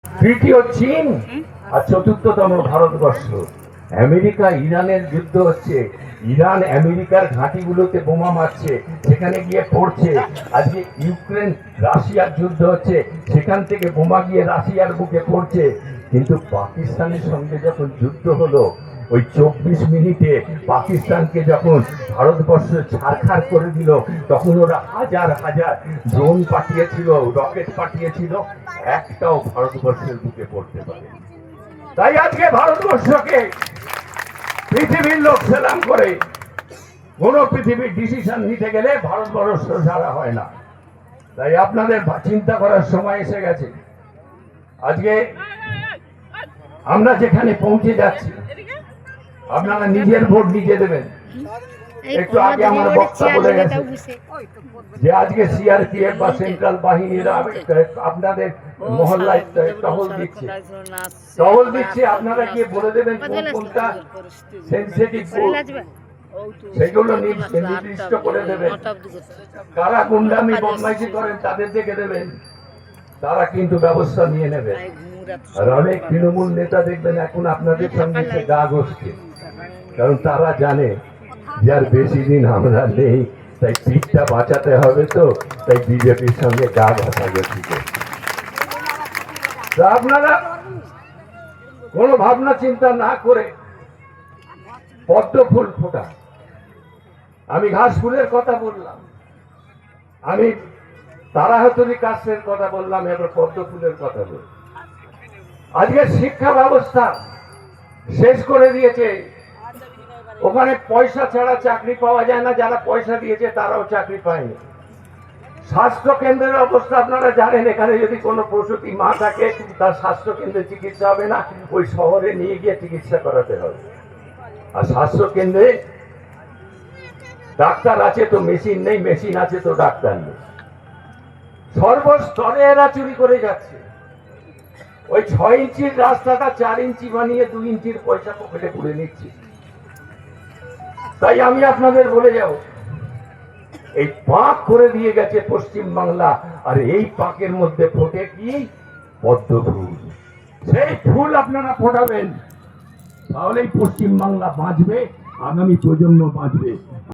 তৃতীয় চীন আর চতুর্থতম ভারতবর্ষ। আমেরিকা ইরানের যুদ্ধ হচ্ছে, ইরান আমেরিকার ঘাঁটিগুলোতে বোমা মারছে, সেখানে গিয়ে পড়ছে। আজকে ইউক্রেন রাশিয়ার যুদ্ধ হচ্ছে, সেখান থেকে বোমা গিয়ে রাশিয়ার বুকে পড়ছে। কিন্তু পাকিস্তানের সঙ্গে যখন যুদ্ধ হলো, ওই 24 মিনিটে পাকিস্তানকে যখন ভারতবর্ষ ছাড়খাড় করে দিল, তখন ওরা হাজার হাজার ড্রোন পাঠিয়েছিল, রকেট পাঠিয়েছিল, একটাও ভারতবর্ষের বুকে পড়তে পারে। তাই আজকে ভারতবর্ষকে পৃথিবীর লোক সেলাম করে। কোন পৃথিবীর ডিসিশন নিতে গেলে ভারতবর্ষ ছাড়া হয় না। তাই আপনাদের চিন্তা করার সময় এসে গেছে। আজকে আমরা যেখানে পৌঁছে যাচ্ছি, আপনারা নিজের ভোট নিজে দেবেন। একটু আগে আমার বক্তা বলে গেছে যে আজকে সিআরপিএফ বা সেন্ট্রাল বাহিনীরা আপনাদের মহল্লায় টহল দিচ্ছে। আপনারা গিয়ে বলে দেবেন কোনটা সেনসিটিভ, সেগুলো নির্দিষ্ট করে দেবেন। কারা গুন্ডামি বদমাইশি করেন তাদের দেখে দেবেন, তারা কিন্তু ব্যবস্থা নিয়ে নেবে। আর অনেক তৃণমূল নেতা দেখবেন এখন আপনাদের সঙ্গে সে গা ঘষছে, কারণ তারা জানে যে আর বেশি দিন আমরা নেই, তাই পিঠটা বাঁচাতে হবে। তো তাই বিজেপির সঙ্গে গা ঘষাঘষি করছে। আপনারা কোনো ভাবনা চিন্তা না করে পদ্ম ফুল ফোটা। আমি ঘাস ফুলের কথা বললাম, আমি তারাহাতুরি কাশের কথা বললাম, এবার পদ্ম ফুলের কথা বল। আজকে শিক্ষা ব্যবস্থা শেষ করে দিয়েছে। ওখানে পয়সা ছাড়া চাকরি পাওয়া যায় না, যারা পয়সা দিয়েছে তারাও চাকরি পায়নি। স্বাস্থ্য কেন্দ্রের অবস্থা আপনারা জানেন, এখানে যদি কোনো প্রসূতি মা থাকে তার স্বাস্থ্য কেন্দ্রে চিকিৎসা হবে না, ওই শহরে নিয়ে গিয়ে চিকিৎসা করাতে হবে। আর স্বাস্থ্য কেন্দ্রে ডাক্তার আছে তো মেশিন নেই, মেশিন আছে তো ডাক্তার নেই। সর্বস্তরে এরা চুরি করে যাচ্ছে। ওই 6 ইঞ্চির রাস্তাটা 4 ইঞ্চি বানিয়ে 2 ইঞ্চির পয়সা পকেটে পুড়ে নিচ্ছে। তাই আমি আপনাদের বলে যাব, এই পাক করে দিয়ে গেছে পশ্চিম বাংলা, আর এই পাকের মধ্যে ফোটে কি পদ্ম ফুল। সেই ফুল আপনারা ফোটাবেন, তাহলেই পশ্চিম বাংলা বাঁচবে, আগামী প্রজন্ম বাঁচবে।